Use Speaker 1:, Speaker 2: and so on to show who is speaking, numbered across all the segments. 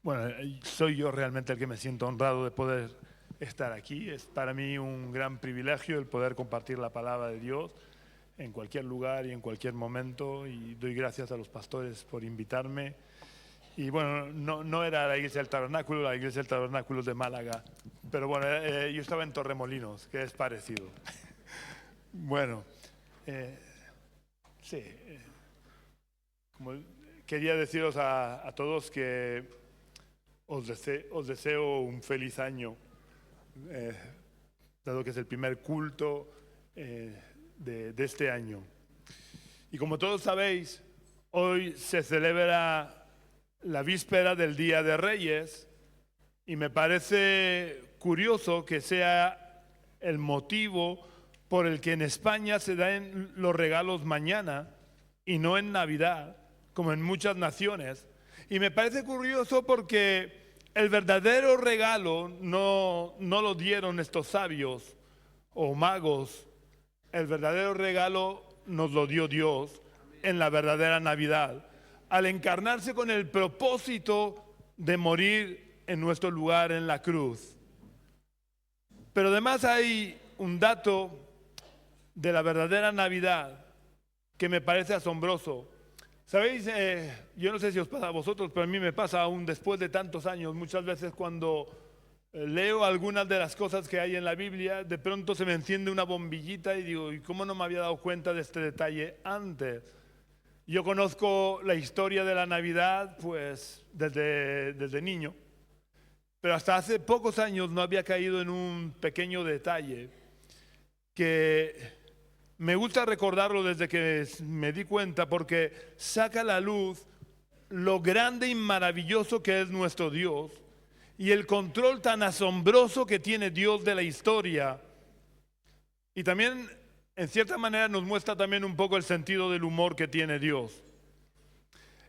Speaker 1: Bueno, soy yo realmente el que me siento honrado de poder estar aquí. Es para mí un gran privilegio el poder compartir la palabra de Dios en cualquier lugar y en cualquier momento. Y doy gracias a los pastores por invitarme. Y bueno, no era la Iglesia del Tabernáculo de Málaga. Pero bueno, yo estaba en Torremolinos, que es parecido. Bueno, sí. Como quería deciros a todos que os deseo un feliz año, dado que es el primer culto de este año. Y como todos sabéis, hoy se celebra la víspera del Día de Reyes y me parece curioso que sea el motivo por el que en España se dan los regalos mañana y no en Navidad, como en muchas naciones. Y me parece curioso porque el verdadero regalo no lo dieron estos sabios o magos. El verdadero regalo nos lo dio Dios en la verdadera Navidad, al encarnarse con el propósito de morir en nuestro lugar en la cruz. Pero además hay un dato de la verdadera Navidad que me parece asombroso. ¿Sabéis? Yo no sé si os pasa a vosotros, pero a mí me pasa aún después de tantos años. Muchas veces cuando leo algunas de las cosas que hay en la Biblia, de pronto se me enciende una bombillita y digo, ¿y cómo no me había dado cuenta de este detalle antes? Yo conozco la historia de la Navidad pues desde niño, pero hasta hace pocos años no había caído en un pequeño detalle que me gusta recordarlo desde que me di cuenta, porque saca a la luz lo grande y maravilloso que es nuestro Dios y el control tan asombroso que tiene Dios de la historia. Y también, en cierta manera, nos muestra también un poco el sentido del humor que tiene Dios.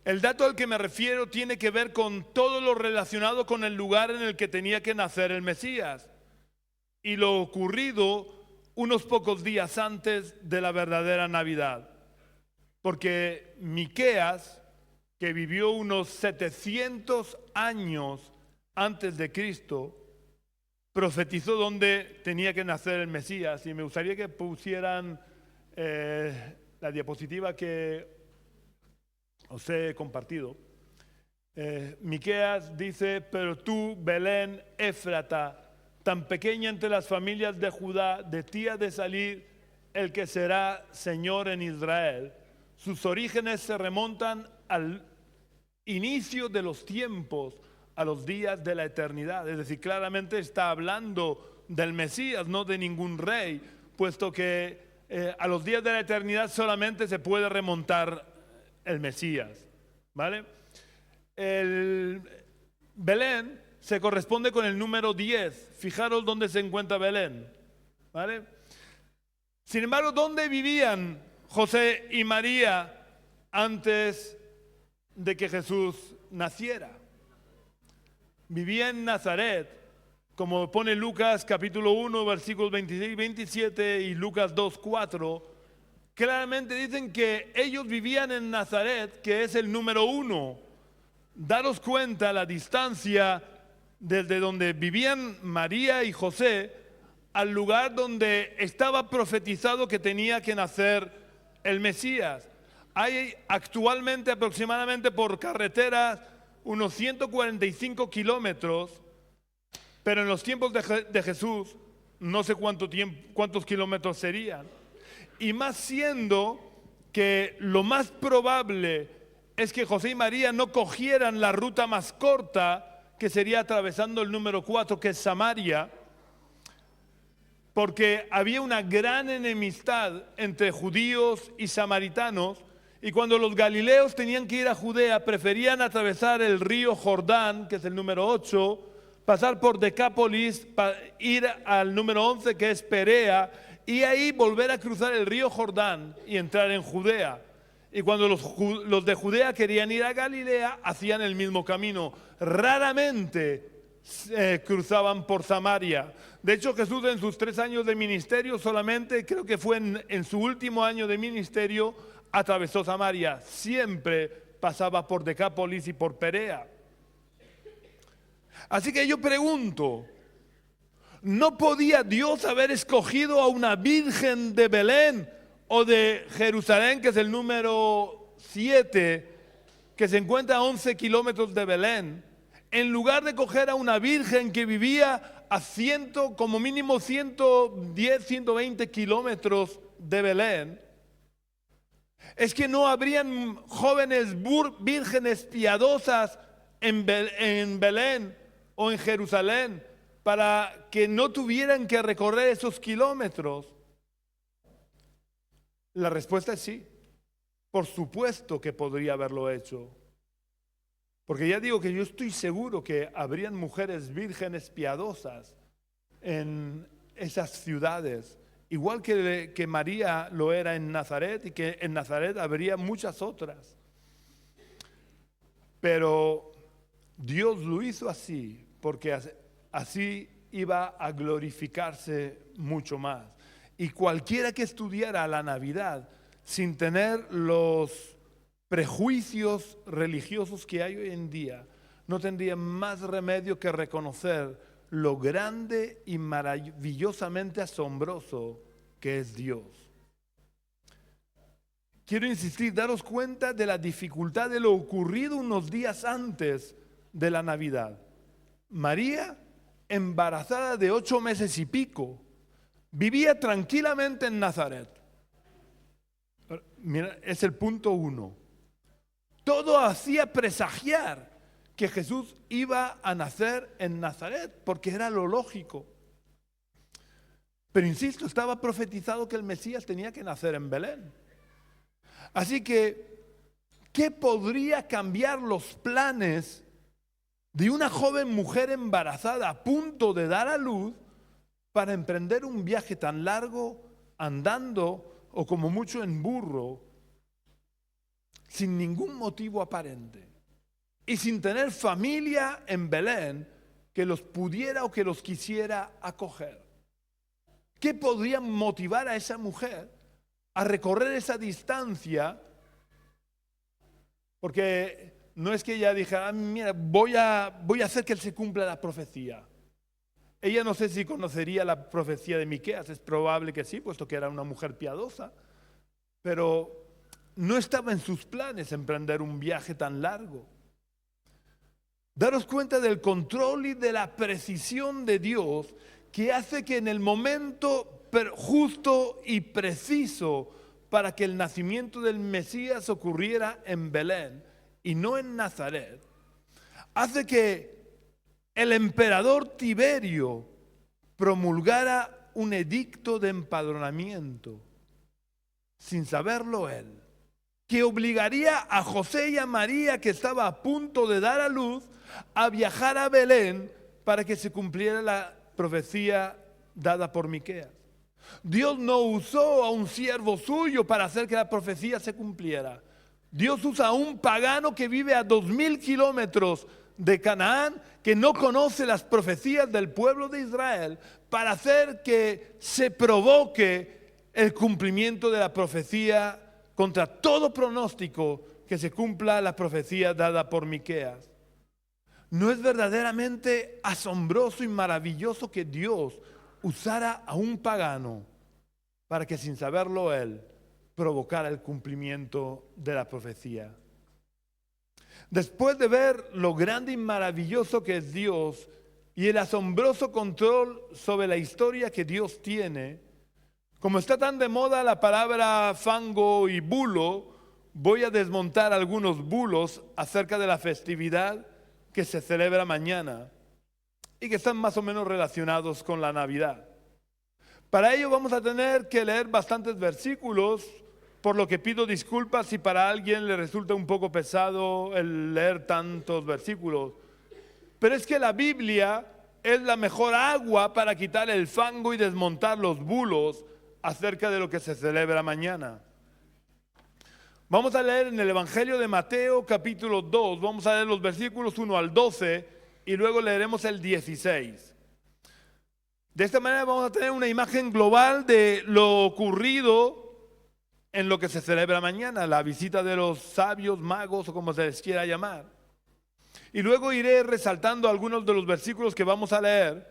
Speaker 1: El dato al que me refiero tiene que ver con todo lo relacionado con el lugar en el que tenía que nacer el Mesías y lo ocurrido unos pocos días antes de la verdadera Navidad. Porque Miqueas, que vivió unos 700 años antes de Cristo, profetizó dónde tenía que nacer el Mesías. Y me gustaría que pusieran la diapositiva que os he compartido. Miqueas dice: pero tú, Belén Éfrata, tan pequeña entre las familias de Judá, de ti ha de salir el que será Señor en Israel. Sus orígenes se remontan al inicio de los tiempos, a los días de la eternidad. Es decir, claramente está hablando del Mesías, no de ningún rey, puesto que a los días de la eternidad solamente se puede remontar el Mesías, ¿vale? El Belén se corresponde con el número 10. Fijaros dónde se encuentra Belén, ¿vale? Sin embargo, ¿dónde vivían José y María antes de que Jesús naciera? Vivía en Nazaret, como pone Lucas capítulo 1, versículos 26 y 27 y Lucas 2, 4. Claramente dicen que ellos vivían en Nazaret, que es el número 1. Daros cuenta la distancia desde donde vivían María y José al lugar donde estaba profetizado que tenía que nacer el Mesías. Hay actualmente aproximadamente por carretera unos 145 kilómetros, pero en los tiempos de Jesús no sé cuántos kilómetros serían. Y más siendo que lo más probable es que José y María no cogieran la ruta más corta, que sería atravesando el número 4, que es Samaria, porque había una gran enemistad entre judíos y samaritanos, y cuando los galileos tenían que ir a Judea, preferían atravesar el río Jordán, que es el número 8, pasar por Decápolis, ir al número 11, que es Perea, y ahí volver a cruzar el río Jordán y entrar en Judea. Y cuando los de Judea querían ir a Galilea, hacían el mismo camino. Raramente cruzaban por Samaria. De hecho, Jesús en sus 3 años de ministerio, solamente creo que fue en su último año de ministerio, atravesó Samaria. Siempre pasaba por Decápolis y por Perea. Así que yo pregunto, ¿no podía Dios haber escogido a una virgen de Belén o de Jerusalén, que es el número 7, que se encuentra a 11 kilómetros de Belén, en lugar de coger a una virgen que vivía a como mínimo 110, 120 kilómetros de Belén? Es que no habrían jóvenes vírgenes piadosas en Belén o en Jerusalén para que no tuvieran que recorrer esos kilómetros. La respuesta es sí. Por supuesto que podría haberlo hecho. Porque ya digo que yo estoy seguro que habrían mujeres vírgenes piadosas en esas ciudades, igual que María lo era en Nazaret, y que en Nazaret habría muchas otras. Pero Dios lo hizo así, porque así iba a glorificarse mucho más. Y cualquiera que estudiara la Navidad sin tener los prejuicios religiosos que hay hoy en día, no tendría más remedio que reconocer lo grande y maravillosamente asombroso que es Dios. Quiero insistir, daros cuenta de la dificultad de lo ocurrido unos días antes de la Navidad. María, embarazada de 8 meses y pico, vivía tranquilamente en Nazaret. Mira, es el punto 1. Todo hacía presagiar que Jesús iba a nacer en Nazaret, porque era lo lógico. Pero insisto, estaba profetizado que el Mesías tenía que nacer en Belén. Así que, ¿qué podría cambiar los planes de una joven mujer embarazada a punto de dar a luz para emprender un viaje tan largo andando o como mucho en burro, sin ningún motivo aparente y sin tener familia en Belén que los pudiera o que los quisiera acoger? ¿Qué podría motivar a esa mujer a recorrer esa distancia? Porque no es que ella dijera, mira, voy a hacer que se cumpla la profecía. Ella no sé si conocería la profecía de Miqueas, es probable que sí, puesto que era una mujer piadosa, pero no estaba en sus planes emprender un viaje tan largo. Daros cuenta del control y de la precisión de Dios, que hace que en el momento justo y preciso para que el nacimiento del Mesías ocurriera en Belén y no en Nazaret, hace que el emperador Tiberio promulgara un edicto de empadronamiento, sin saberlo él, que obligaría a José y a María, que estaba a punto de dar a luz, a viajar a Belén para que se cumpliera la profecía dada por Miqueas. Dios no usó a un siervo suyo para hacer que la profecía se cumpliera. Dios usa a un pagano que vive a 2000 kilómetros de Canaán, que no conoce las profecías del pueblo de Israel, para hacer que se provoque el cumplimiento de la profecía contra todo pronóstico, que se cumpla la profecía dada por Miqueas. ¿No es verdaderamente asombroso y maravilloso que Dios usara a un pagano para que, sin saberlo él, provocara el cumplimiento de la profecía? Después de ver lo grande y maravilloso que es Dios y el asombroso control sobre la historia que Dios tiene, como está tan de moda la palabra fango y bulo, voy a desmontar algunos bulos acerca de la festividad que se celebra mañana y que están más o menos relacionados con la Navidad. Para ello vamos a tener que leer bastantes versículos, por lo que pido disculpas si para alguien le resulta un poco pesado el leer tantos versículos. Pero es que la Biblia es la mejor agua para quitar el fango y desmontar los bulos acerca de lo que se celebra mañana. Vamos a leer en el Evangelio de Mateo capítulo 2, vamos a leer los versículos 1 al 12 y luego leeremos el 16. De esta manera vamos a tener una imagen global de lo ocurrido en lo que se celebra mañana, la visita de los sabios, magos o como se les quiera llamar. y luego iré resaltando algunos de los versículos que vamos a leer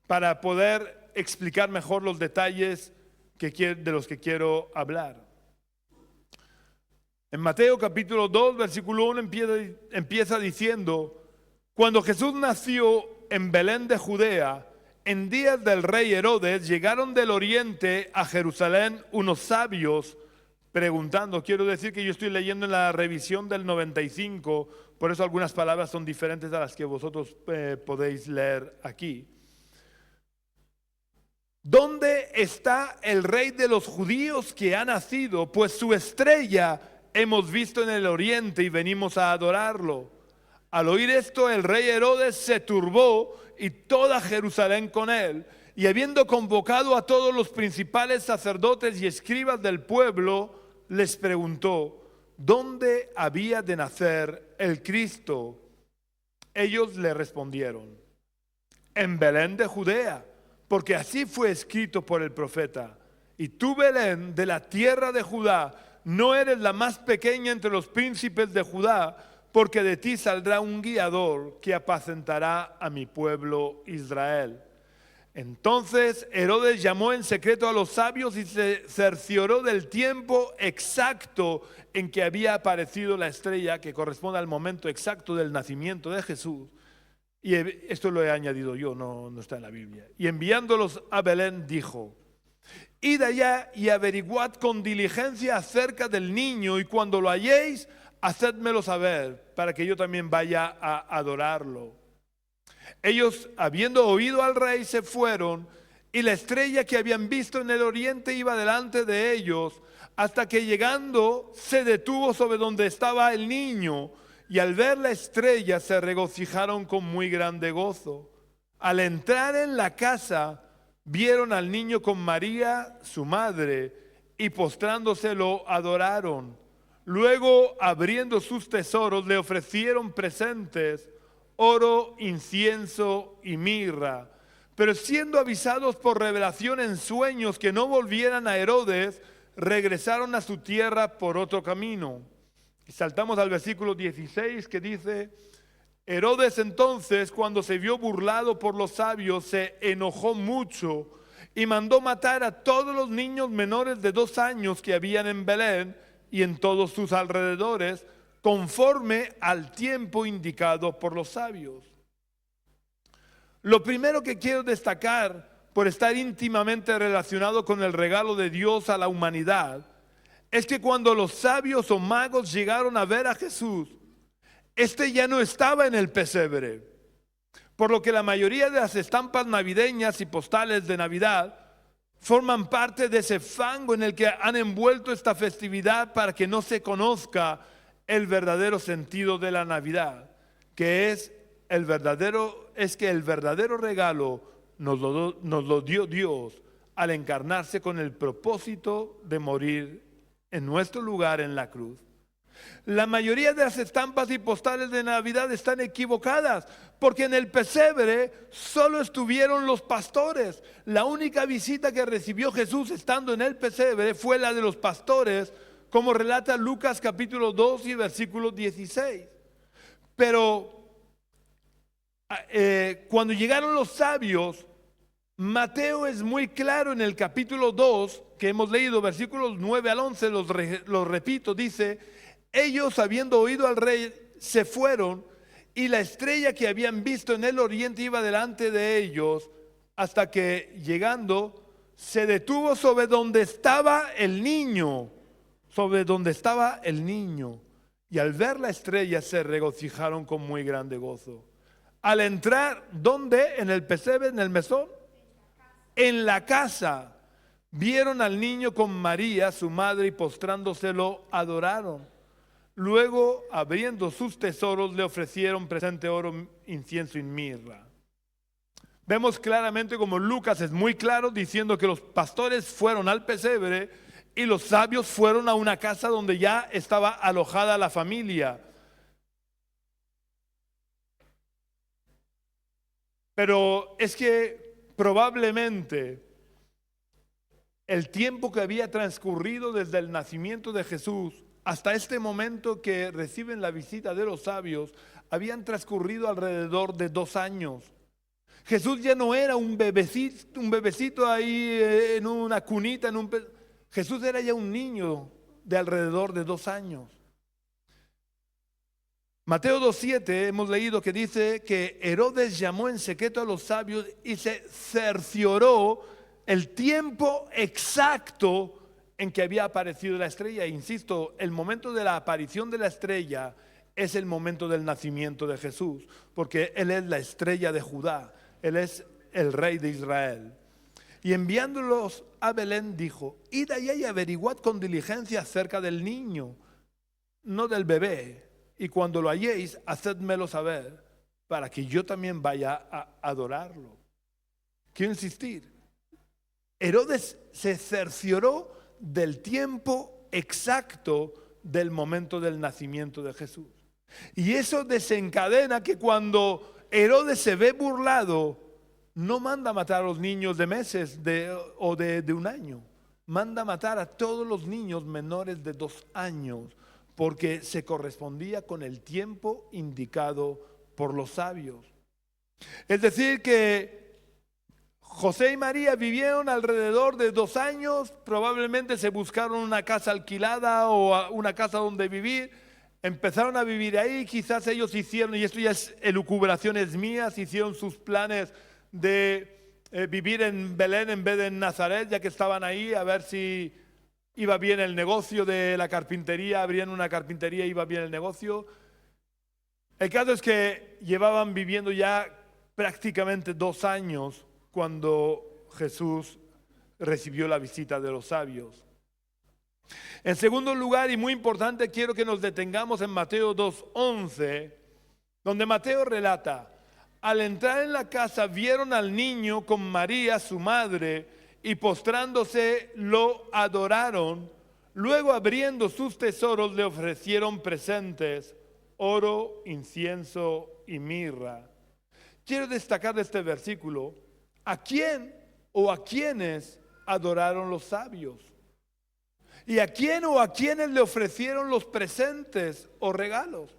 Speaker 1: para poder explicar mejor los detalles de los que quiero hablar. En Mateo capítulo 2, versículo 1 empieza diciendo: cuando Jesús nació en Belén de Judea, en días del rey Herodes, llegaron del oriente a Jerusalén unos sabios preguntando. Quiero decir que yo estoy leyendo en la revisión del 95, por eso algunas palabras son diferentes a las que vosotros podéis leer aquí. ¿Dónde está el rey de los judíos que ha nacido? Pues su estrella hemos visto en el oriente y venimos a adorarlo. Al oír esto, el rey Herodes se turbó y toda Jerusalén con él. Y habiendo convocado a todos los principales sacerdotes y escribas del pueblo, les preguntó: ¿dónde había de nacer el Cristo? Ellos le respondieron: en Belén de Judea, porque así fue escrito por el profeta. Y tú, Belén, de la tierra de Judá, no eres la más pequeña entre los príncipes de Judá, porque de ti saldrá un guiador que apacentará a mi pueblo Israel. Entonces Herodes llamó en secreto a los sabios y se cercioró del tiempo exacto en que había aparecido la estrella, que corresponde al momento exacto del nacimiento de Jesús. Y esto lo he añadido yo, no está en la Biblia. Y enviándolos a Belén dijo: id allá y averiguad con diligencia acerca del niño, y cuando lo halléis, hacedmelo saber, para que yo también vaya a adorarlo. Ellos, habiendo oído al rey, se fueron, y la estrella que habían visto en el oriente iba delante de ellos, hasta que llegando se detuvo sobre donde estaba el niño, y al ver la estrella se regocijaron con muy grande gozo. Al entrar en la casa, vieron al niño con María, su madre, y postrándose lo adoraron. Luego, abriendo sus tesoros, le ofrecieron presentes: oro, incienso y mirra. Pero siendo avisados por revelación en sueños que no volvieran a Herodes, regresaron a su tierra por otro camino. Y saltamos al versículo 16, que dice: Herodes entonces, cuando se vio burlado por los sabios, se enojó mucho y mandó matar a todos los niños menores de 2 años que habían en Belén y en todos sus alrededores, conforme al tiempo indicado por los sabios. Lo primero que quiero destacar, por estar íntimamente relacionado con el regalo de Dios a la humanidad, es que cuando los sabios o magos llegaron a ver a Jesús, este ya no estaba en el pesebre, por lo que la mayoría de las estampas navideñas y postales de Navidad forman parte de ese fango en el que han envuelto esta festividad para que no se conozca el verdadero sentido de la Navidad, que es que el verdadero regalo nos lo dio Dios al encarnarse con el propósito de morir en nuestro lugar en la cruz. La mayoría de las estampas y postales de Navidad están equivocadas, porque en el pesebre solo estuvieron los pastores. La única visita que recibió Jesús estando en el pesebre fue la de los pastores, como relata Lucas capítulo 2 y versículo 16. Pero cuando llegaron los sabios, Mateo es muy claro en el capítulo 2, que hemos leído, versículos 9 al 11, los repito, dice: ellos, habiendo oído al rey, se fueron, y la estrella que habían visto en el oriente iba delante de ellos, hasta que llegando se detuvo sobre donde estaba el niño, y al ver la estrella se regocijaron con muy grande gozo. Al entrar, ¿dónde? En el pesebre, en el mesón, en la casa, vieron al niño con María, su madre, y postrándose lo adoraron. Luego, abriendo sus tesoros, le ofrecieron presente: oro, incienso y mirra. Vemos claramente como Lucas es muy claro diciendo que los pastores fueron al pesebre y los sabios fueron a una casa donde ya estaba alojada la familia. Pero es que probablemente el tiempo que había transcurrido desde el nacimiento de Jesús hasta este momento que reciben la visita de los sabios, habían transcurrido alrededor de 2 años. Jesús ya no era un bebecito ahí en una cunita. Jesús era ya un niño de alrededor de 2 años. Mateo 2:7 hemos leído que dice que Herodes llamó en secreto a los sabios y se cercioró el tiempo exacto en que había aparecido la estrella. Insisto, el momento de la aparición de la estrella es el momento del nacimiento de Jesús, porque Él es la estrella de Judá, Él es el rey de Israel. Y enviándolos a Belén dijo: id allá y averiguad con diligencia acerca del niño, no del bebé, y cuando lo halléis, hacedmelo saber, para que yo también vaya a adorarlo. Quiero insistir, Herodes se cercioró del tiempo exacto del momento del nacimiento de Jesús. Y eso desencadena que cuando Herodes se ve burlado, no manda matar a los niños de meses o de 1 año. Manda matar a todos los niños menores de 2 años, porque se correspondía con el tiempo indicado por los sabios. Es decir que José y María vivieron alrededor de 2 años, probablemente se buscaron una casa alquilada o una casa donde vivir, empezaron a vivir ahí, quizás ellos hicieron, y esto ya es elucubraciones mías, hicieron sus planes de vivir en Belén en vez de en Nazaret, ya que estaban ahí, a ver si iba bien el negocio de la carpintería, abrían una carpintería, iba bien el negocio. El caso es que llevaban viviendo ya prácticamente 2 años cuando Jesús recibió la visita de los sabios. En segundo lugar, y muy importante, quiero que nos detengamos en Mateo 2:11, donde Mateo relata: al entrar en la casa vieron al niño con María, su madre, y postrándose lo adoraron. Luego, abriendo sus tesoros, le ofrecieron presentes: oro, incienso y mirra. Quiero destacar de este versículo: ¿a quién o a quiénes adoraron los sabios? ¿Y a quién o a quiénes le ofrecieron los presentes o regalos?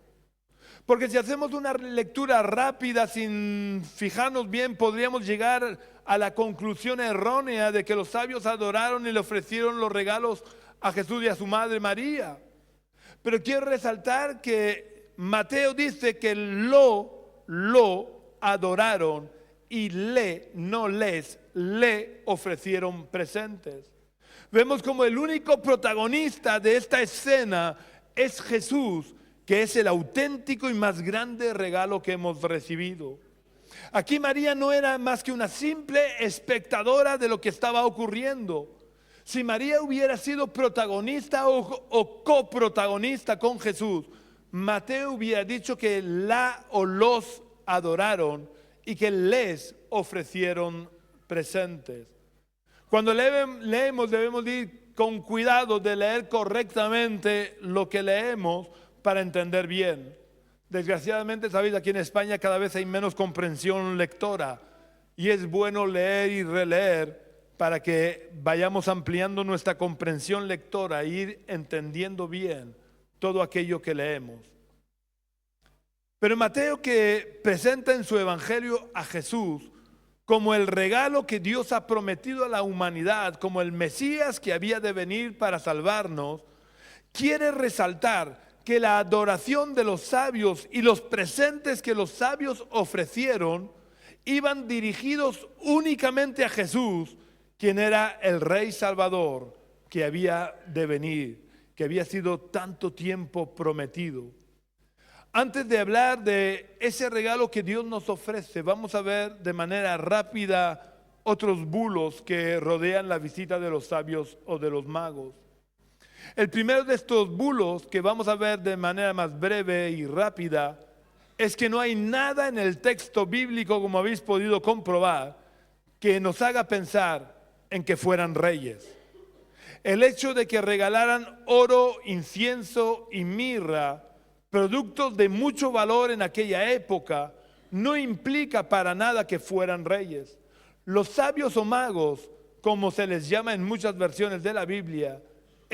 Speaker 1: Porque si hacemos una lectura rápida sin fijarnos bien, podríamos llegar a la conclusión errónea de que los sabios adoraron y le ofrecieron los regalos a Jesús y a su madre María. Pero quiero resaltar que Mateo dice que lo adoraron y le ofrecieron presentes. Vemos como el único protagonista de esta escena es Jesús, que es el auténtico y más grande regalo que hemos recibido. Aquí María no era más que una simple espectadora de lo que estaba ocurriendo. Si María hubiera sido protagonista o coprotagonista con Jesús, Mateo hubiera dicho que los adoraron y que les ofrecieron presentes. Cuando leemos debemos ir con cuidado de leer correctamente lo que leemos para entender bien. Desgraciadamente, sabéis, aquí en España cada vez hay menos comprensión lectora y es bueno leer y releer para que vayamos ampliando nuestra comprensión lectora e ir entendiendo bien todo aquello que leemos. Pero Mateo, que presenta en su evangelio a Jesús como el regalo que Dios ha prometido a la humanidad, como el Mesías que había de venir para salvarnos, quiere resaltar que la adoración de los sabios y los presentes que los sabios ofrecieron iban dirigidos únicamente a Jesús, quien era el Rey Salvador que había de venir, que había sido tanto tiempo prometido. Antes de hablar de ese regalo que Dios nos ofrece, vamos a ver de manera rápida otros bulos que rodean la visita de los sabios o de los magos. El primero de estos bulos, que vamos a ver de manera más breve y rápida, es que no hay nada en el texto bíblico, como habéis podido comprobar, que nos haga pensar en que fueran reyes. El hecho de que regalaran oro, incienso y mirra, productos de mucho valor en aquella época, no implica para nada que fueran reyes. Los sabios o magos, como se les llama en muchas versiones de la Biblia,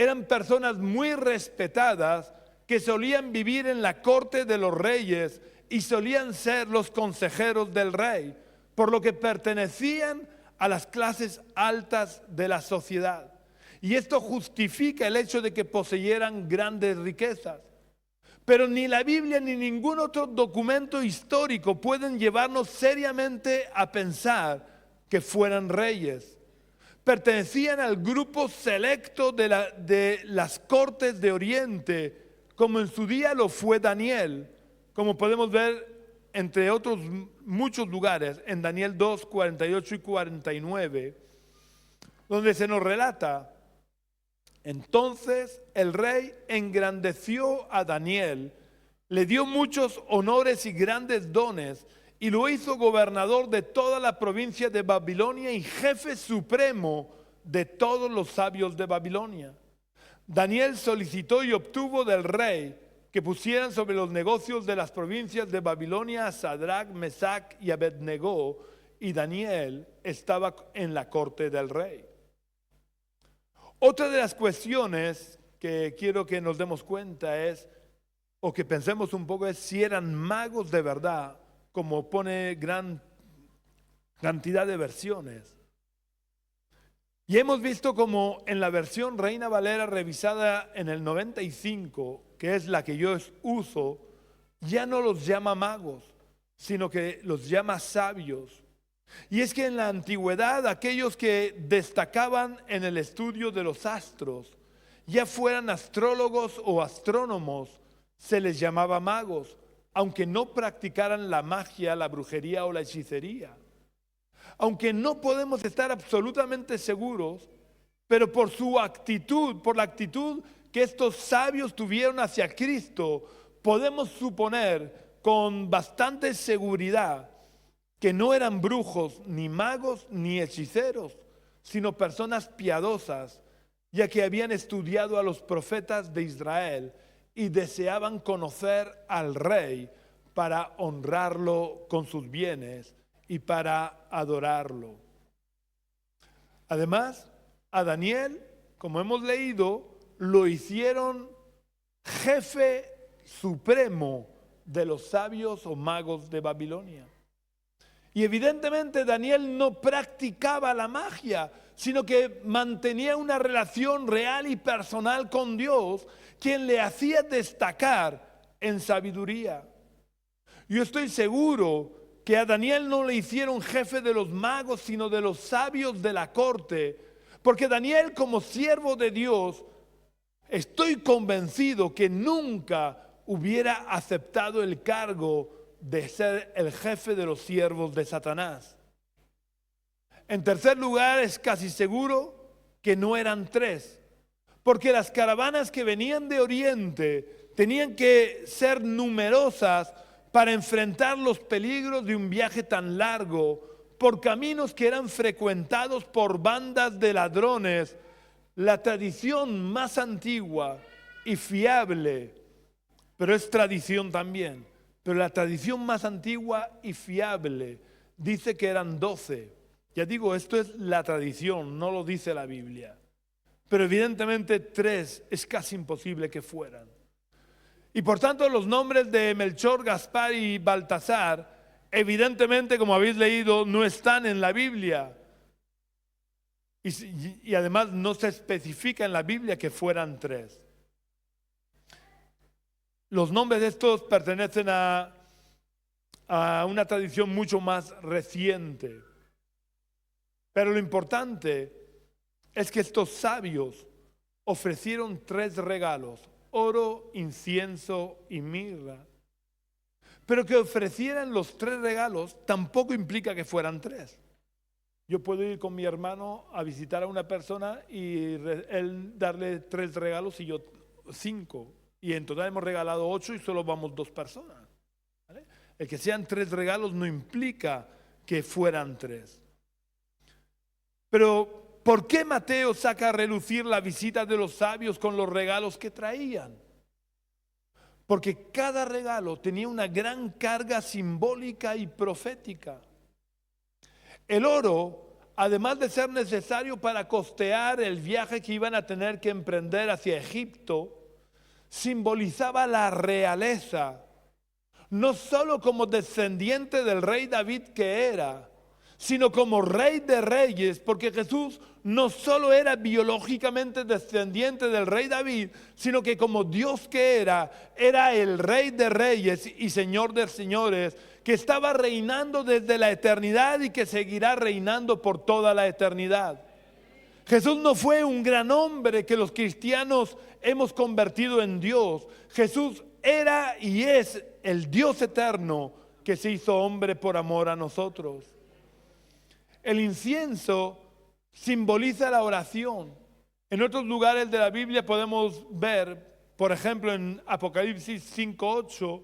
Speaker 1: eran personas muy respetadas que solían vivir en la corte de los reyes y solían ser los consejeros del rey, por lo que pertenecían a las clases altas de la sociedad. Y esto justifica el hecho de que poseyeran grandes riquezas. Pero ni la Biblia ni ningún otro documento histórico pueden llevarnos seriamente a pensar que fueran reyes. Pertenecían al grupo selecto de las cortes de Oriente, como en su día lo fue Daniel, como podemos ver entre otros muchos lugares, en Daniel 2, 48 y 49, donde se nos relata: entonces el rey engrandeció a Daniel, le dio muchos honores y grandes dones, y lo hizo gobernador de toda la provincia de Babilonia y jefe supremo de todos los sabios de Babilonia. Daniel solicitó y obtuvo del rey que pusieran sobre los negocios de las provincias de Babilonia a Sadrach, Mesach y Abednego, y Daniel estaba en la corte del rey. Otra de las cuestiones que quiero que nos demos cuenta es, o que pensemos un poco, es si eran magos de verdad, como pone gran cantidad de versiones. Y hemos visto como en la versión Reina Valera revisada en el 95, que es la que yo uso, ya no los llama magos, sino que los llama sabios. Y es que en la antigüedad aquellos que destacaban en el estudio de los astros, ya fueran astrólogos o astrónomos, se les llamaba magos, aunque no practicaran la magia, la brujería o la hechicería. Aunque no podemos estar absolutamente seguros, pero por su actitud, por la actitud que estos sabios tuvieron hacia Cristo, podemos suponer con bastante seguridad que no eran brujos, ni magos, ni hechiceros, sino personas piadosas, ya que habían estudiado a los profetas de Israel y deseaban conocer al rey para honrarlo con sus bienes y para adorarlo. Además, a Daniel, como hemos leído, lo hicieron jefe supremo de los sabios o magos de Babilonia. Y evidentemente Daniel no practicaba la magia, sino que mantenía una relación real y personal con Dios, quien le hacía destacar en sabiduría. Yo estoy seguro que a Daniel no le hicieron jefe de los magos, sino de los sabios de la corte, porque Daniel, como siervo de Dios, estoy convencido que nunca hubiera aceptado el cargo de ser el jefe de los siervos de Satanás. En tercer lugar, es casi seguro que no eran tres, porque las caravanas que venían de Oriente tenían que ser numerosas para enfrentar los peligros de un viaje tan largo por caminos que eran frecuentados por bandas de ladrones. La tradición más antigua y fiable, pero es tradición también, pero la tradición más antigua y fiable dice que eran 12. Ya digo, esto es la tradición, no lo dice la Biblia. Pero evidentemente 3 es casi imposible que fueran. Y por tanto los nombres de Melchor, Gaspar y Baltasar, evidentemente, como habéis leído, no están en la Biblia. Y además no se especifica en la Biblia que fueran 3. Los nombres de estos pertenecen a una tradición mucho más reciente. Pero lo importante es que estos sabios ofrecieron 3 regalos: oro, incienso y mirra. Pero que ofrecieran los 3 regalos tampoco implica que fueran 3. Yo puedo ir con mi hermano a visitar a una persona y él darle 3 regalos y yo 5. Y en total hemos regalado 8 y solo vamos 2 personas. ¿Vale? El que sean 3 regalos no implica que fueran 3. Pero ¿por qué Mateo saca a relucir la visita de los sabios con los regalos que traían? Porque cada regalo tenía una gran carga simbólica y profética. El oro además de ser necesario para costear el viaje que iban a tener que emprender hacia Egipto, simbolizaba la realeza, no solo como descendiente del rey David que era, sino como rey de reyes, porque Jesús no solo era biológicamente descendiente del rey David, sino que como Dios que era el rey de reyes y señor de señores, que estaba reinando desde la eternidad y que seguirá reinando por toda la eternidad. Jesús no fue un gran hombre que los cristianos hemos convertido en Dios. Jesús era y es el Dios eterno que se hizo hombre por amor a nosotros. El incienso simboliza la oración. En otros lugares de la Biblia podemos ver, por ejemplo en Apocalipsis 5:8,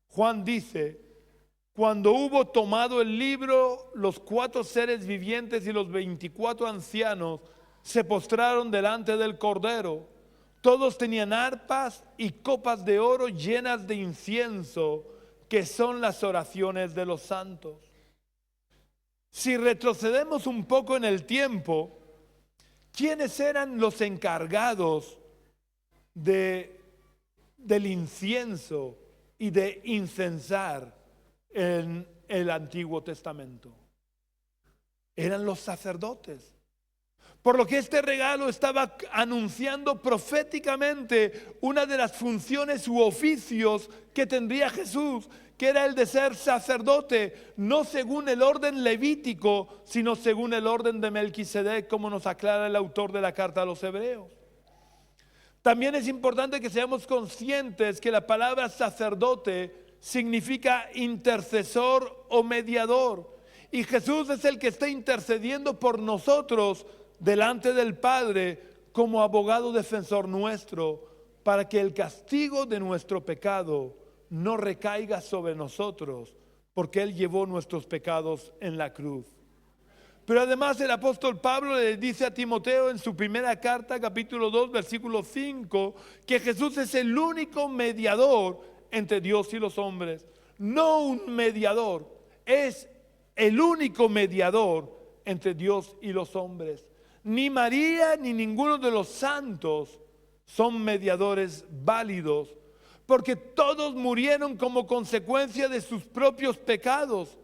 Speaker 1: Juan dice: cuando hubo tomado el libro, los 4 seres vivientes y los 24 ancianos se postraron delante del Cordero. Todos tenían arpas y copas de oro llenas de incienso, que son las oraciones de los santos. Si retrocedemos un poco en el tiempo, ¿quiénes eran los encargados del incienso y de incensar en el Antiguo Testamento? Eran los sacerdotes. Por lo que este regalo estaba anunciando proféticamente una de las funciones u oficios que tendría Jesús, que era el de ser sacerdote, no según el orden levítico, sino según el orden de Melquisedec, como nos aclara el autor de la carta a los Hebreos. También es importante que seamos conscientes que la palabra sacerdote significa intercesor o mediador. Y Jesús es el que está intercediendo por nosotros delante del Padre como abogado defensor nuestro, para que el castigo de nuestro pecado no recaiga sobre nosotros, porque Él llevó nuestros pecados en la cruz. Pero además el apóstol Pablo le dice a Timoteo en su primera carta, capítulo 2, versículo 5, que Jesús es el único mediador entre Dios y los hombres. No un mediador, es el único mediador entre Dios y los hombres. Ni María ni ninguno de los santos son mediadores válidos, porque todos murieron como consecuencia de sus propios pecados.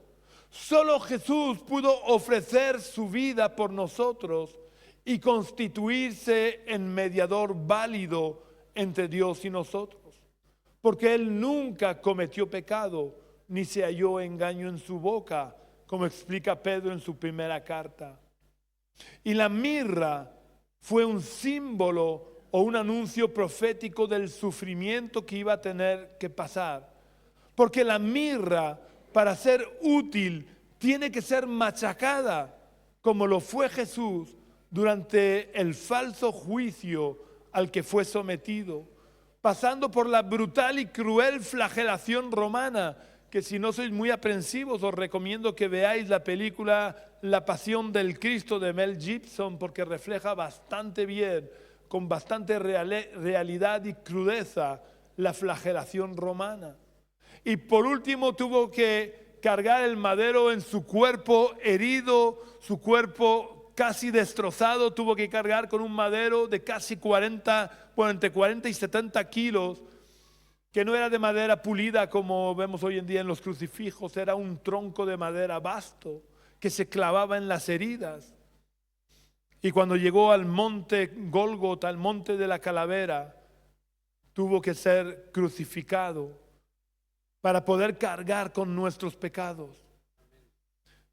Speaker 1: Solo Jesús pudo ofrecer su vida por nosotros y constituirse en mediador válido entre Dios y nosotros, porque Él nunca cometió pecado, ni se halló engaño en su boca, como explica Pedro en su primera carta. Y la mirra fue un símbolo o un anuncio profético del sufrimiento que iba a tener que pasar. Porque la mirra, para ser útil, tiene que ser machacada, como lo fue Jesús durante el falso juicio al que fue sometido, pasando por la brutal y cruel flagelación romana, que si no sois muy aprensivos os recomiendo que veáis la película La Pasión del Cristo de Mel Gibson, porque refleja bastante bien, con bastante realidad y crudeza, la flagelación romana. Y por último tuvo que cargar el madero en su cuerpo herido, su cuerpo casi destrozado, tuvo que cargar con un madero de casi entre 40 y 70 kilos, que no era de madera pulida como vemos hoy en día en los crucifijos, era un tronco de madera vasto que se clavaba en las heridas. Y cuando llegó al monte Gólgota, al monte de la calavera, tuvo que ser crucificado para poder cargar con nuestros pecados.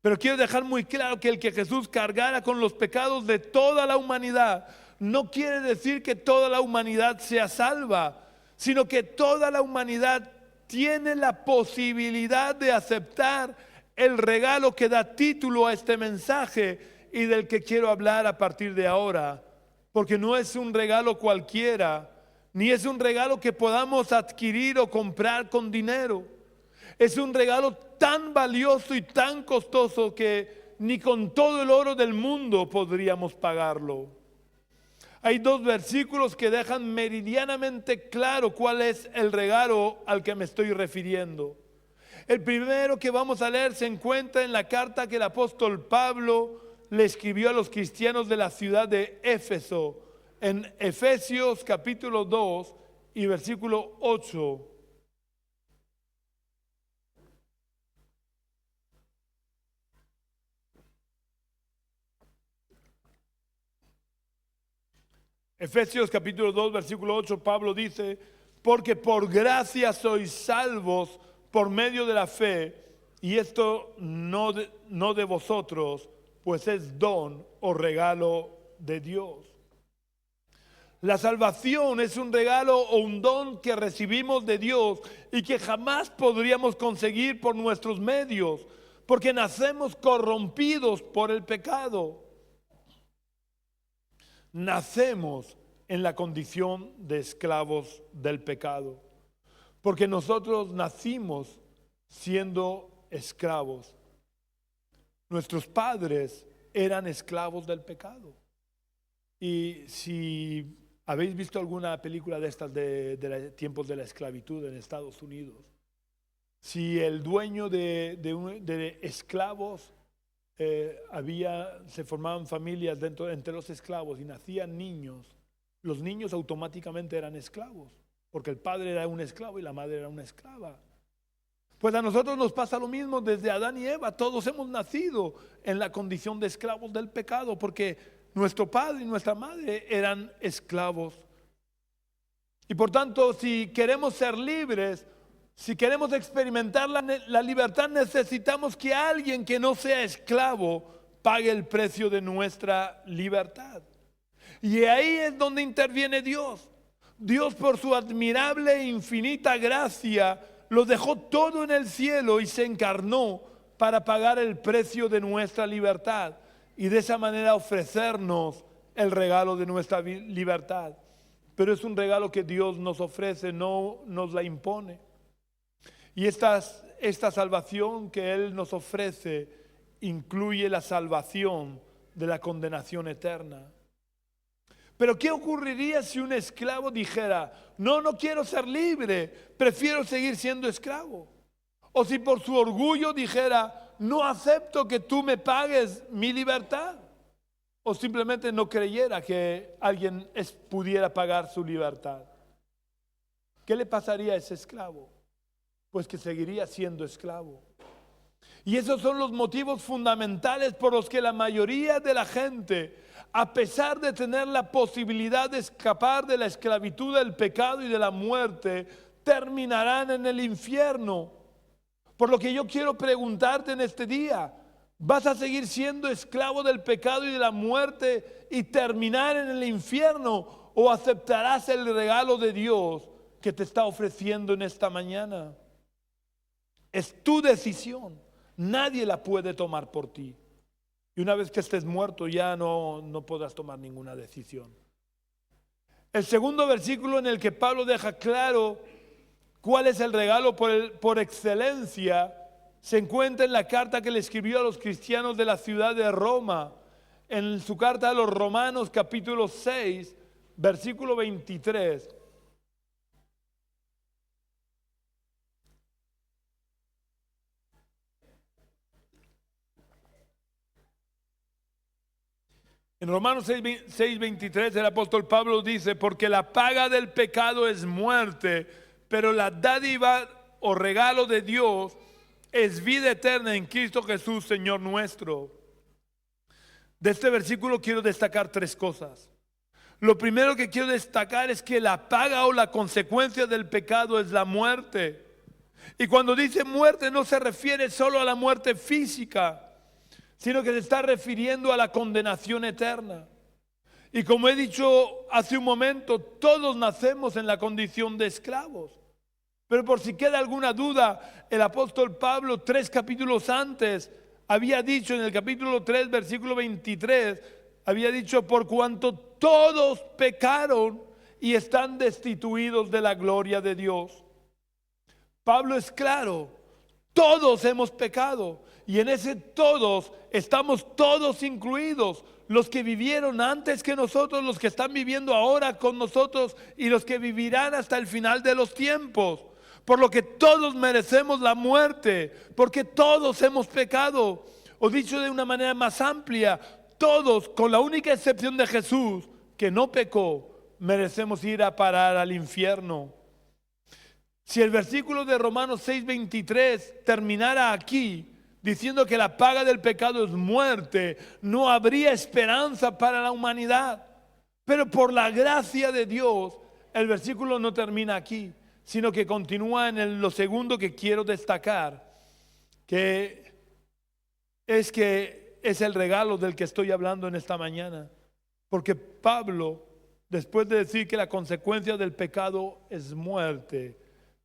Speaker 1: Pero quiero dejar muy claro que el que Jesús cargara con los pecados de toda la humanidad no quiere decir que toda la humanidad sea salva, sino que toda la humanidad tiene la posibilidad de aceptar el regalo que da título a este mensaje y del que quiero hablar a partir de ahora, porque no es un regalo cualquiera, ni es un regalo que podamos adquirir o comprar con dinero. Es un regalo tan valioso y tan costoso que ni con todo el oro del mundo podríamos pagarlo. Hay 2 versículos que dejan meridianamente claro cuál es el regalo al que me estoy refiriendo. El primero que vamos a leer se encuentra en la carta que el apóstol Pablo le escribió a los cristianos de la ciudad de Éfeso en Efesios capítulo 2 y versículo 8. Efesios capítulo 2, versículo 8, Pablo dice: porque por gracia sois salvos por medio de la fe, y esto no de vosotros, pues es don o regalo de Dios. La salvación es un regalo o un don que recibimos de Dios y que jamás podríamos conseguir por nuestros medios, porque nacemos corrompidos por el pecado. Nacemos en la condición de esclavos del pecado, porque nosotros nacimos siendo esclavos. Nuestros padres eran esclavos del pecado. Y si habéis visto alguna película de estas de tiempos de la esclavitud en Estados Unidos, si el dueño de esclavos, se formaban familias entre los esclavos y nacían niños, los niños automáticamente eran esclavos, porque el padre era un esclavo y la madre era una esclava. Pues a nosotros nos pasa lo mismo desde Adán y Eva. Todos hemos nacido en la condición de esclavos del pecado, porque nuestro padre y nuestra madre eran esclavos. Y por tanto, si queremos ser libres, si queremos experimentar la libertad, necesitamos que alguien que no sea esclavo pague el precio de nuestra libertad. Y ahí es donde interviene Dios. Dios, por su admirable e infinita gracia, lo dejó todo en el cielo y se encarnó para pagar el precio de nuestra libertad y de esa manera ofrecernos el regalo de nuestra libertad. Pero es un regalo que Dios nos ofrece, no nos la impone. Y esta salvación que Él nos ofrece incluye la salvación de la condenación eterna. Pero ¿qué ocurriría si un esclavo dijera: no quiero ser libre, prefiero seguir siendo esclavo? O si por su orgullo dijera: no acepto que tú me pagues mi libertad. O simplemente no creyera que alguien pudiera pagar su libertad. ¿Qué le pasaría a ese esclavo? Pues que seguiría siendo esclavo. Y esos son los motivos fundamentales por los que la mayoría de la gente, a pesar de tener la posibilidad de escapar de la esclavitud del pecado y de la muerte, terminarán en el infierno. Por lo que yo quiero preguntarte en este día: ¿vas a seguir siendo esclavo del pecado y de la muerte y terminar en el infierno? ¿O aceptarás el regalo de Dios que te está ofreciendo en esta mañana? Es tu decisión. Nadie la puede tomar por ti. Y una vez que estés muerto ya no podrás tomar ninguna decisión. El segundo versículo en el que Pablo deja claro cuál es el regalo por excelencia se encuentra en la carta que le escribió a los cristianos de la ciudad de Roma. En su carta a los Romanos capítulo 6, versículo 23. En Romanos 6:23 el apóstol Pablo dice: porque la paga del pecado es muerte, pero la dádiva o regalo de Dios es vida eterna en Cristo Jesús, Señor nuestro. De este versículo quiero destacar tres cosas. Lo primero que quiero destacar es que la paga o la consecuencia del pecado es la muerte. Y cuando dice muerte no se refiere solo a la muerte física, sino que se está refiriendo a la condenación eterna. Y como he dicho hace un momento, todos nacemos en la condición de esclavos. Pero por si queda alguna duda, el apóstol Pablo 3 capítulos antes había dicho, en el capítulo 3 versículo 23, había dicho: por cuanto todos pecaron y están destituidos de la gloria de Dios. Pablo es claro: todos hemos pecado. Y en ese todos estamos todos incluidos, los que vivieron antes que nosotros, los que están viviendo ahora con nosotros y los que vivirán hasta el final de los tiempos. Por lo que todos merecemos la muerte, porque todos hemos pecado. O dicho de una manera más amplia, todos, con la única excepción de Jesús, que no pecó, merecemos ir a parar al infierno. Si el versículo de Romanos 6:23 terminara aquí, diciendo que la paga del pecado es muerte, no habría esperanza para la humanidad. Pero por la gracia de Dios, el versículo no termina aquí, sino que continúa en lo segundo que quiero destacar, que es el regalo del que estoy hablando en esta mañana. Porque Pablo, después de decir que la consecuencia del pecado es muerte,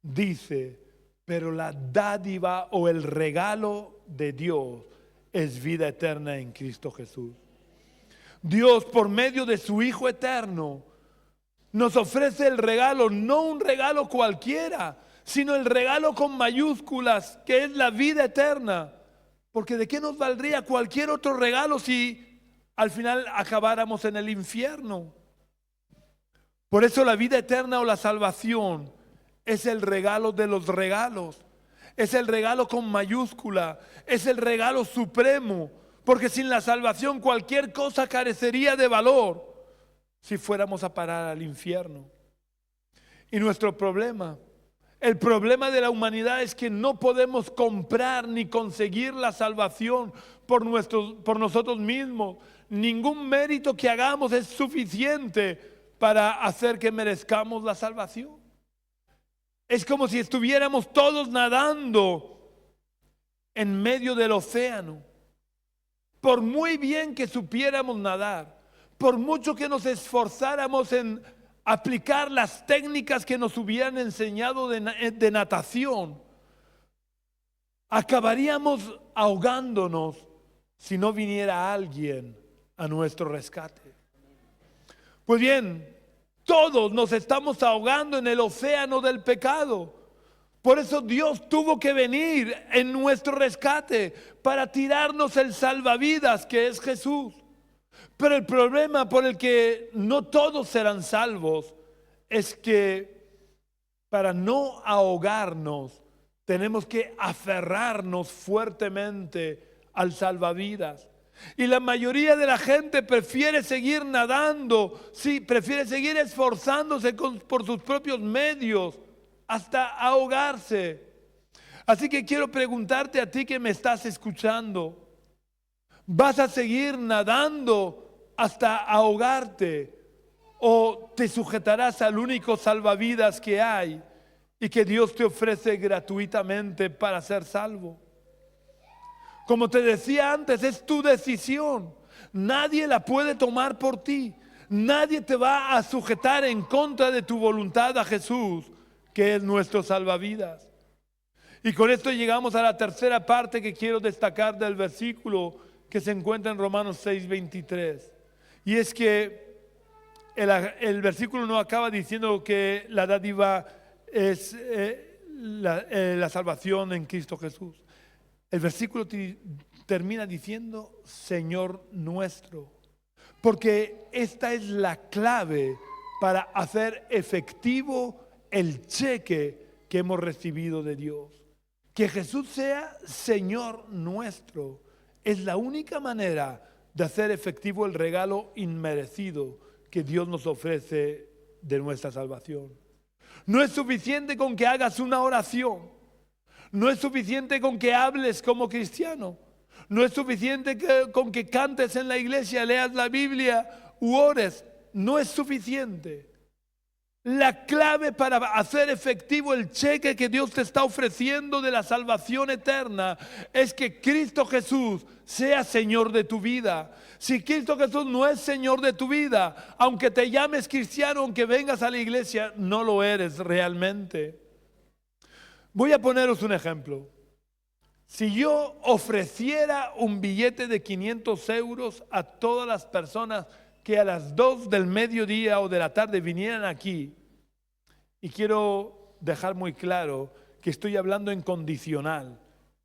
Speaker 1: dice, pero la dádiva o el regalo de Dios es vida eterna en Cristo Jesús. Dios, por medio de su Hijo eterno, nos ofrece el regalo, no un regalo cualquiera, sino el regalo con mayúsculas, que es la vida eterna. Porque ¿de qué nos valdría cualquier otro regalo si al final acabáramos en el infierno? Por eso la vida eterna o la salvación es el regalo de los regalos. Es el regalo con mayúscula, es el regalo supremo. Porque sin la salvación cualquier cosa carecería de valor si fuéramos a parar al infierno. Y nuestro problema, el problema de la humanidad es que no podemos comprar ni conseguir la salvación por nosotros mismos. Ningún mérito que hagamos es suficiente para hacer que merezcamos la salvación. Es como si estuviéramos todos nadando en medio del océano. Por muy bien que supiéramos nadar, por mucho que nos esforzáramos en aplicar las técnicas que nos hubieran enseñado de natación, acabaríamos ahogándonos si no viniera alguien a nuestro rescate. Pues bien, todos nos estamos ahogando en el océano del pecado. Por eso Dios tuvo que venir en nuestro rescate para tirarnos el salvavidas que es Jesús. Pero el problema por el que no todos serán salvos es que para no ahogarnos tenemos que aferrarnos fuertemente al salvavidas. Y la mayoría de la gente prefiere seguir nadando, sí, prefiere seguir esforzándose por sus propios medios hasta ahogarse. Así que quiero preguntarte a ti que me estás escuchando, ¿vas a seguir nadando hasta ahogarte o te sujetarás al único salvavidas que hay y que Dios te ofrece gratuitamente para ser salvo? Como te decía antes, es tu decisión. Nadie la puede tomar por ti. Nadie te va a sujetar en contra de tu voluntad a Jesús, que es nuestro salvavidas. Y con esto llegamos a la tercera parte que quiero destacar del versículo que se encuentra en Romanos 6:23. Y es que el versículo no acaba diciendo que la dádiva es la salvación en Cristo Jesús. El versículo termina diciendo Señor nuestro, porque esta es la clave para hacer efectivo el cheque que hemos recibido de Dios. Que Jesús sea Señor nuestro es la única manera de hacer efectivo el regalo inmerecido que Dios nos ofrece de nuestra salvación. No es suficiente con que hagas una oración. No es suficiente con que hables como cristiano. No es suficiente con que cantes en la iglesia, leas la Biblia u ores. No es suficiente. La clave para hacer efectivo el cheque que Dios te está ofreciendo de la salvación eterna es que Cristo Jesús sea Señor de tu vida. Si Cristo Jesús no es Señor de tu vida, aunque te llames cristiano, aunque vengas a la iglesia, no lo eres realmente. Voy a poneros un ejemplo. Si yo ofreciera un billete de 500 euros a todas las personas que a las 2 del mediodía o de la tarde vinieran aquí, y quiero dejar muy claro que estoy hablando en condicional,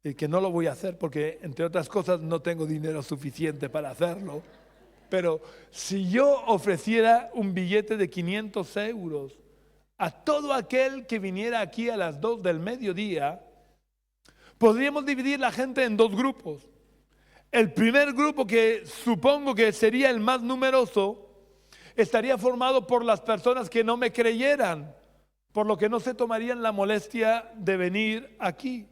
Speaker 1: y que no lo voy a hacer porque, entre otras cosas, no tengo dinero suficiente para hacerlo, pero si yo ofreciera un billete de 500 euros a todo aquel que viniera aquí a las 2 del mediodía, podríamos dividir la gente en dos grupos. El primer grupo, que supongo que sería el más numeroso, estaría formado por las personas que no me creyeran, por lo que no se tomarían la molestia de venir aquí.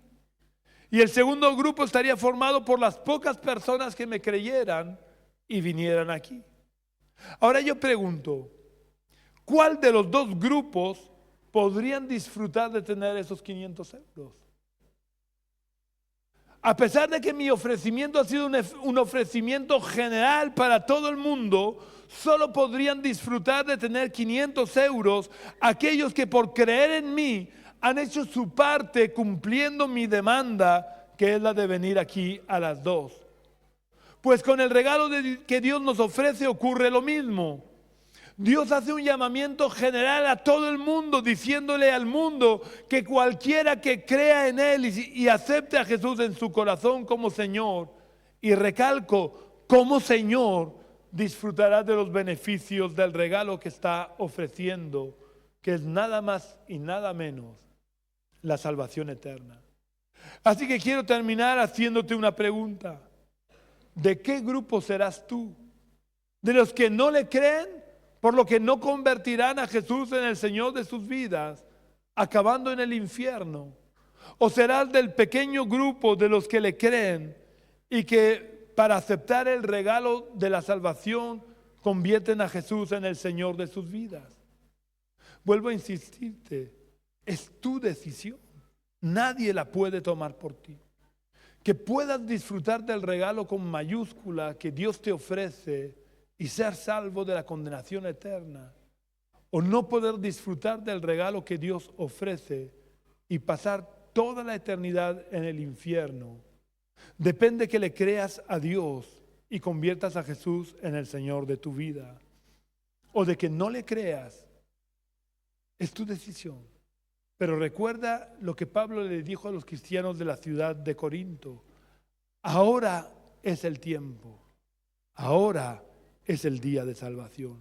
Speaker 1: Y el segundo grupo estaría formado por las pocas personas que me creyeran y vinieran aquí. Ahora yo pregunto, ¿cuál de los dos grupos podrían disfrutar de tener esos 500 euros? A pesar de que mi ofrecimiento ha sido un ofrecimiento general para todo el mundo, solo podrían disfrutar de tener 500 euros aquellos que por creer en mí han hecho su parte cumpliendo mi demanda, que es la de venir aquí a las 2. Pues con el regalo que Dios nos ofrece ocurre lo mismo. Dios hace un llamamiento general a todo el mundo, diciéndole al mundo que cualquiera que crea en Él y acepte a Jesús en su corazón como Señor, y recalco, como Señor, disfrutará de los beneficios del regalo que está ofreciendo, que es nada más y nada menos la salvación eterna. Así que quiero terminar haciéndote una pregunta. ¿De qué grupo serás tú? ¿De los que no le creen, por lo que no convertirán a Jesús en el Señor de sus vidas, acabando en el infierno? ¿O serás del pequeño grupo de los que le creen y que para aceptar el regalo de la salvación convierten a Jesús en el Señor de sus vidas? Vuelvo a insistirte, es tu decisión. Nadie la puede tomar por ti. Que puedas disfrutar del regalo con mayúscula que Dios te ofrece y ser salvo de la condenación eterna, o no poder disfrutar del regalo que Dios ofrece y pasar toda la eternidad en el infierno, depende que le creas a Dios y conviertas a Jesús en el Señor de tu vida, o de que no le creas. Es tu decisión. Pero recuerda lo que Pablo le dijo a los cristianos de la ciudad de Corinto: ahora es el tiempo, ahora es el día de salvación.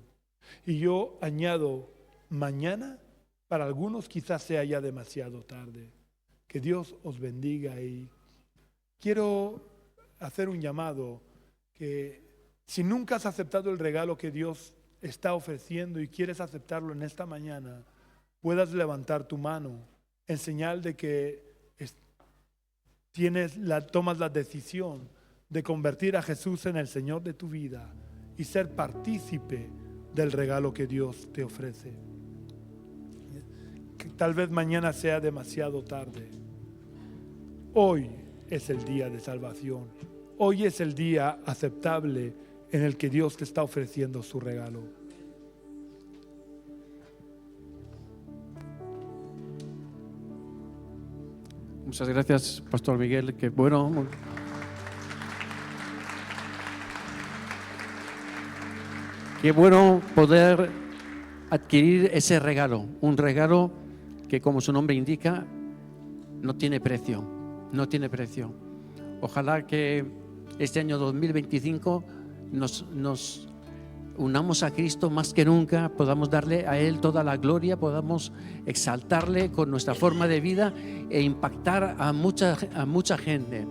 Speaker 1: Y yo añado, mañana para algunos quizás sea ya demasiado tarde. Que Dios os bendiga, y quiero hacer un llamado, que si nunca has aceptado el regalo que Dios está ofreciendo y quieres aceptarlo en esta mañana, puedas levantar tu mano en señal de que tomas la decisión de convertir a Jesús en el Señor de tu vida y ser partícipe del regalo que Dios te ofrece. Que tal vez mañana sea demasiado tarde. Hoy es el día de salvación. Hoy es el día aceptable en el que Dios te está ofreciendo su regalo.
Speaker 2: Muchas gracias, Pastor Miguel. Qué bueno. Qué bueno poder adquirir ese regalo, un regalo que, como su nombre indica, no tiene precio, no tiene precio. Ojalá que este año 2025 nos unamos a Cristo más que nunca, podamos darle a Él toda la gloria, podamos exaltarle con nuestra forma de vida e impactar a mucha gente.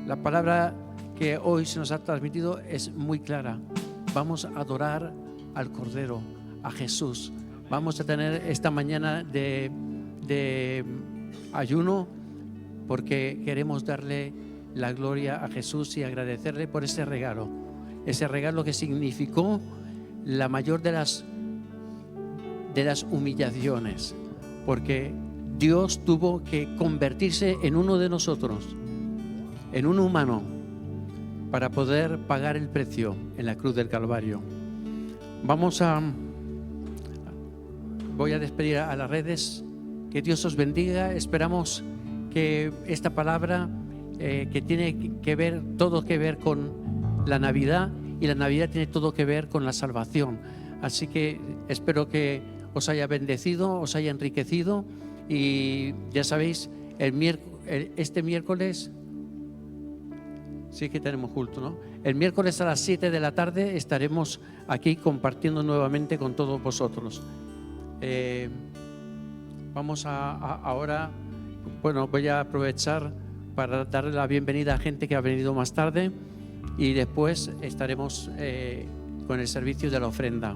Speaker 2: La palabra que hoy se nos ha transmitido es muy clara. Vamos a adorar al Cordero, a Jesús. Vamos a tener esta mañana de ayuno porque queremos darle la gloria a Jesús y agradecerle por ese regalo que significó la mayor de las humillaciones, porque Dios tuvo que convertirse en uno de nosotros, en un humano, para poder pagar el precio en la cruz del Calvario. Voy a despedir a las redes. Que Dios os bendiga. Esperamos que esta palabra que tiene que ver, todo que ver con la Navidad, y la Navidad tiene todo que ver con la salvación. Así que espero que os haya bendecido, os haya enriquecido, y ya sabéis, este miércoles sí que tenemos culto, ¿no? El miércoles a las 7 de la tarde estaremos aquí compartiendo nuevamente con todos vosotros. Vamos ahora, bueno, voy a aprovechar para darle la bienvenida a gente que ha venido más tarde y después estaremos con el servicio de la ofrenda.